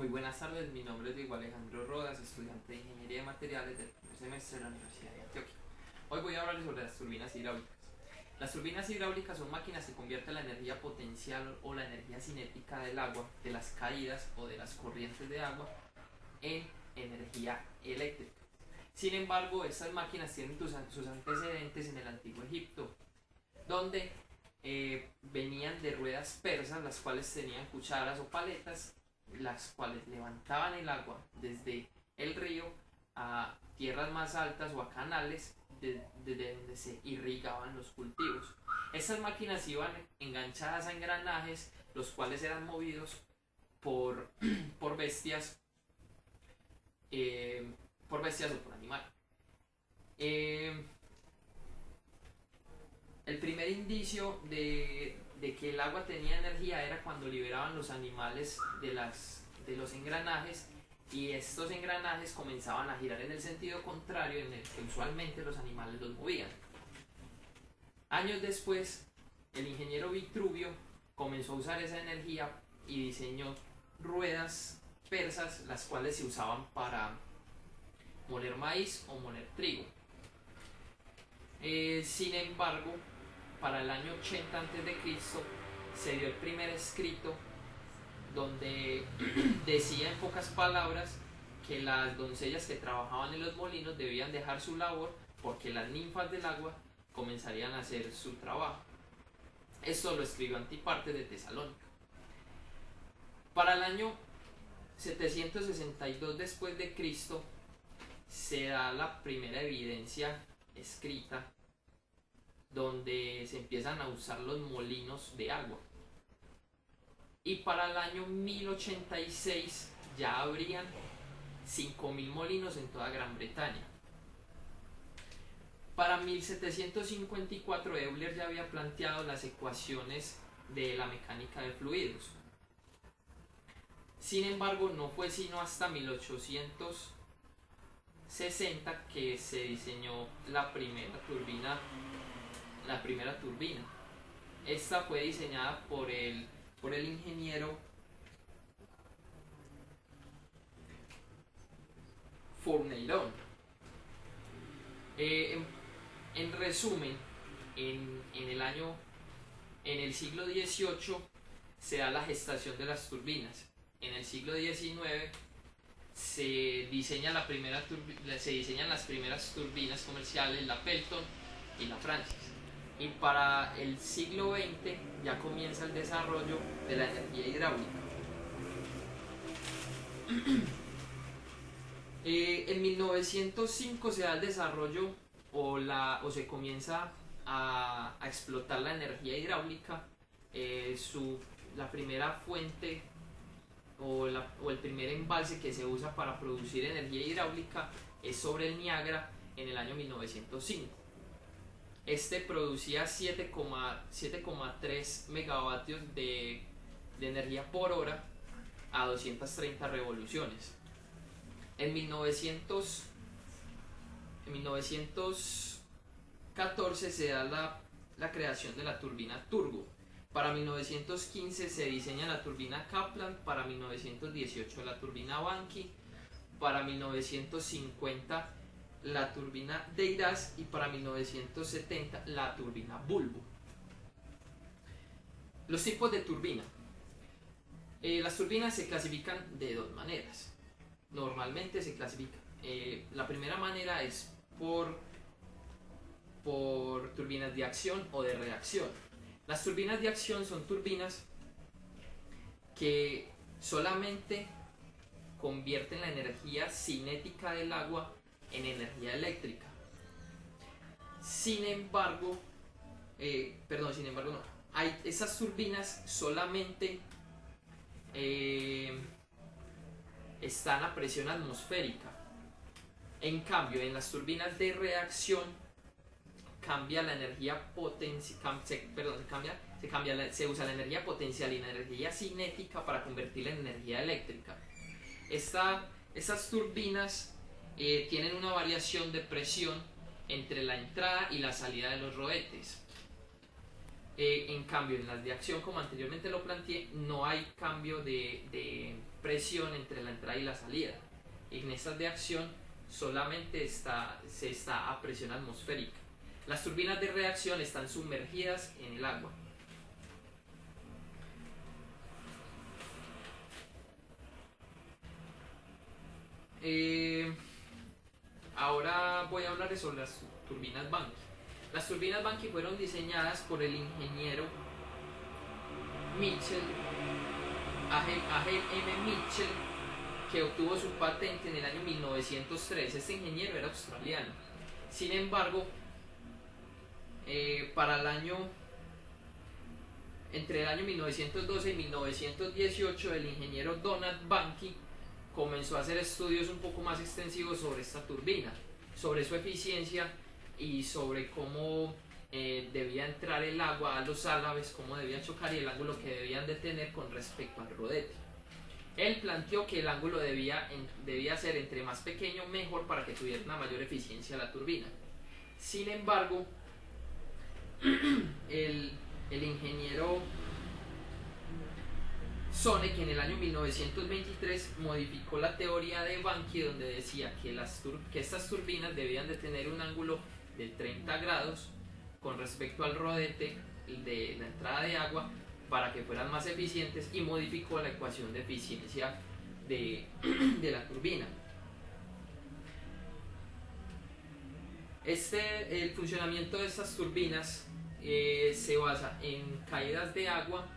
Muy buenas tardes, mi nombre es Diego Alejandro Rodas, estudiante de Ingeniería de Materiales del primer semestre de la Universidad de Antioquia. Hoy voy a hablarles sobre las turbinas hidráulicas. Las turbinas hidráulicas son máquinas que convierten la energía potencial o la energía cinética del agua, de las caídas o de las corrientes de agua, en energía eléctrica. Sin embargo, estas máquinas tienen sus antecedentes en el Antiguo Egipto, donde venían de ruedas persas, las cuales tenían cucharas o paletas, las cuales levantaban el agua desde el río a tierras más altas o a canales desde donde se irrigaban los cultivos. Estas máquinas iban enganchadas a engranajes, los cuales eran movidos por, por bestias por bestias o por animales. El primer indicio de que el agua tenía energía era cuando liberaban los animales de los engranajes, y estos engranajes comenzaban a girar en el sentido contrario en el que usualmente los animales los movían. Años después, el ingeniero Vitruvio comenzó a usar esa energía y diseñó ruedas persas, las cuales se usaban para moler maíz o moler trigo. Sin embargo, para el año 80 a.C. se dio el primer escrito donde decía en pocas palabras que las doncellas que trabajaban en los molinos debían dejar su labor porque las ninfas del agua comenzarían a hacer su trabajo. Esto lo escribió Antípartes de Tesalónica. Para el año 762 después de Cristo se da la primera evidencia escrita donde se empiezan a usar los molinos de agua. Y para el año 1086 ya habrían 5000 molinos en toda Gran Bretaña. Para 1754 Euler ya había planteado las ecuaciones de la mecánica de fluidos. Sin embargo, no fue sino hasta 1860 que se diseñó la primera turbina. Esta fue diseñada por el ingeniero Fourneyron. En resumen, en el siglo XVIII se da la gestación de las turbinas. En el siglo XIX se diseñan las primeras turbinas comerciales, la Pelton y la Francis. Y para el siglo XX ya comienza el desarrollo de la energía hidráulica. En 1905 se da el desarrollo o se comienza a explotar la energía hidráulica. La primera fuente o el primer embalse que se usa para producir energía hidráulica es sobre el Niágara en el año 1905. Este producía 7,3 megavatios de energía por hora a 230 revoluciones. En 1914 se da la creación de la turbina turbo. Para 1915 se diseña la turbina Kaplan, para 1918 la turbina Banki, para 1950 la turbina Deiras y para 1970 la turbina Bulbo. Los tipos de turbina. Las turbinas se clasifican de dos maneras. Normalmente se clasifican. La primera manera es por turbinas de acción o de reacción. Las turbinas de acción son turbinas que solamente convierten la energía cinética del agua en energía eléctrica. Sin embargo, no. Esas turbinas solamente están a presión atmosférica. En cambio, en las turbinas de reacción cambia la energía se usa la energía potencial y la energía cinética para convertirla en energía eléctrica. Estas turbinas tienen una variación de presión entre la entrada y la salida de los rohetes. En cambio, en las de acción, como anteriormente lo planteé, no hay cambio de presión entre la entrada y la salida. En estas de acción solamente se está a presión atmosférica. Las turbinas de reacción están sumergidas en el agua. Ahora voy a hablar sobre las turbinas Banqui. Las turbinas Banqui fueron diseñadas por el ingeniero Mitchell, A.G.M. Mitchell, que obtuvo su patente en el año 1903. Este ingeniero era australiano. Sin embargo, para el año entre el año 1912 y 1918, el ingeniero Donald Banqui comenzó a hacer estudios un poco más extensivos sobre esta turbina, sobre su eficiencia y sobre cómo debía entrar el agua a los álabes, cómo debía chocar y el ángulo que debían de tener con respecto al rodete. Él planteó que el ángulo debía ser entre más pequeño mejor para que tuviera una mayor eficiencia la turbina. Sin embargo, el ingeniero Sone, que en el año 1923 modificó la teoría de Banqui, donde decía que estas turbinas debían de tener un ángulo de 30 grados con respecto al rodete de la entrada de agua para que fueran más eficientes, y modificó la ecuación de eficiencia de la turbina. El funcionamiento de estas turbinas se basa en caídas de agua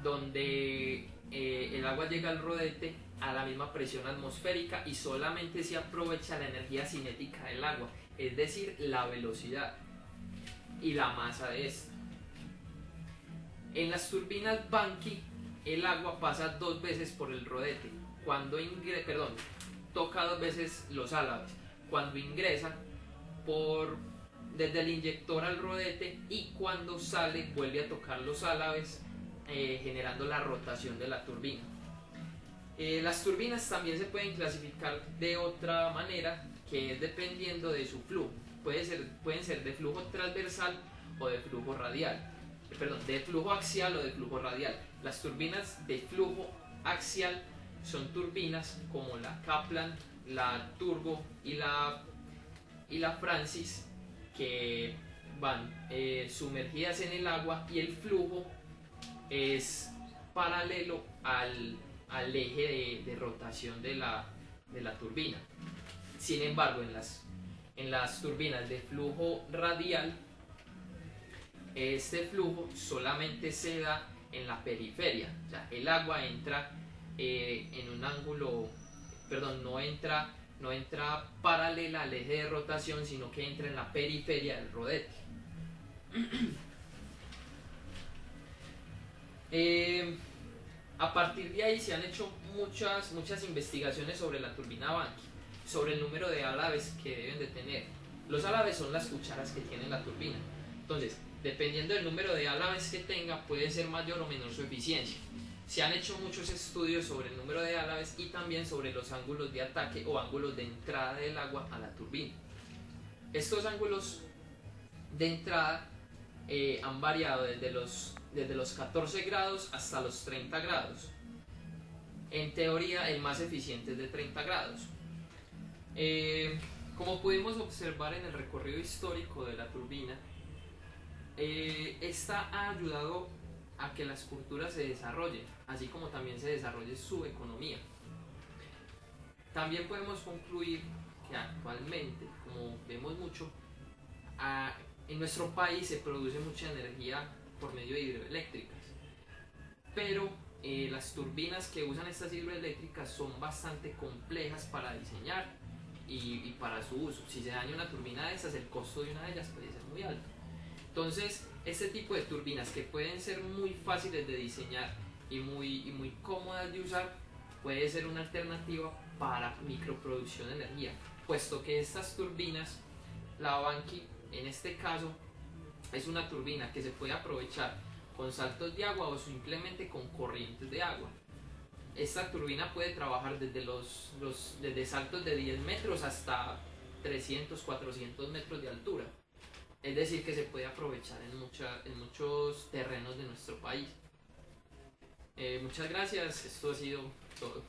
donde el agua llega al rodete a la misma presión atmosférica y solamente se aprovecha la energía cinética del agua, es decir, la velocidad y la masa de esta. En las turbinas Banqui, el agua pasa 2 veces por el rodete, toca 2 veces los álabes, cuando ingresa desde el inyector al rodete, y cuando sale vuelve a tocar los álabes, generando la rotación de la turbina. Las turbinas también se pueden clasificar de otra manera, que es dependiendo de su flujo. Pueden ser de flujo transversal o de flujo radial. De flujo axial o de flujo radial. Las turbinas de flujo axial son turbinas como la Kaplan, la Turbo y la Francis, que van sumergidas en el agua, y el flujo es paralelo al eje de rotación de la turbina. Sin embargo, en las turbinas de flujo radial, este flujo solamente se da en la periferia. O sea, el agua entra en un ángulo, no entra paralela al eje de rotación, sino que entra en la periferia del rodete. A partir de ahí se han hecho muchas investigaciones sobre la turbina Banqui, sobre el número de álabes que deben de tener. Los álabes son las cucharas que tiene la turbina. Entonces, dependiendo del número de álabes que tenga, puede ser mayor o menor su eficiencia. Se han hecho muchos estudios sobre el número de álabes y también sobre los ángulos de ataque o ángulos de entrada del agua a la turbina. Estos ángulos de entrada han variado desde los 14 grados hasta los 30 grados. En teoría, el más eficiente es de 30 grados. Como pudimos observar en el recorrido histórico de la turbina, esta ha ayudado a que las culturas se desarrollen, así como también se desarrolle su economía. También podemos concluir que actualmente, como vemos mucho, en nuestro país se produce mucha energía por medio de hidroeléctricas, pero las turbinas que usan estas hidroeléctricas son bastante complejas para diseñar y para su uso. Si se daña una turbina de estas, el costo de una de ellas puede ser muy alto. Entonces, este tipo de turbinas, que pueden ser muy fáciles de diseñar y muy cómodas de usar, puede ser una alternativa para microproducción de energía, puesto que estas turbinas, la Banqui en este caso, es una turbina que se puede aprovechar con saltos de agua o simplemente con corrientes de agua. Esta turbina puede trabajar desde saltos de 10 metros hasta 300, 400 metros de altura. Es decir, que se puede aprovechar en muchos terrenos de nuestro país. Muchas gracias, esto ha sido todo.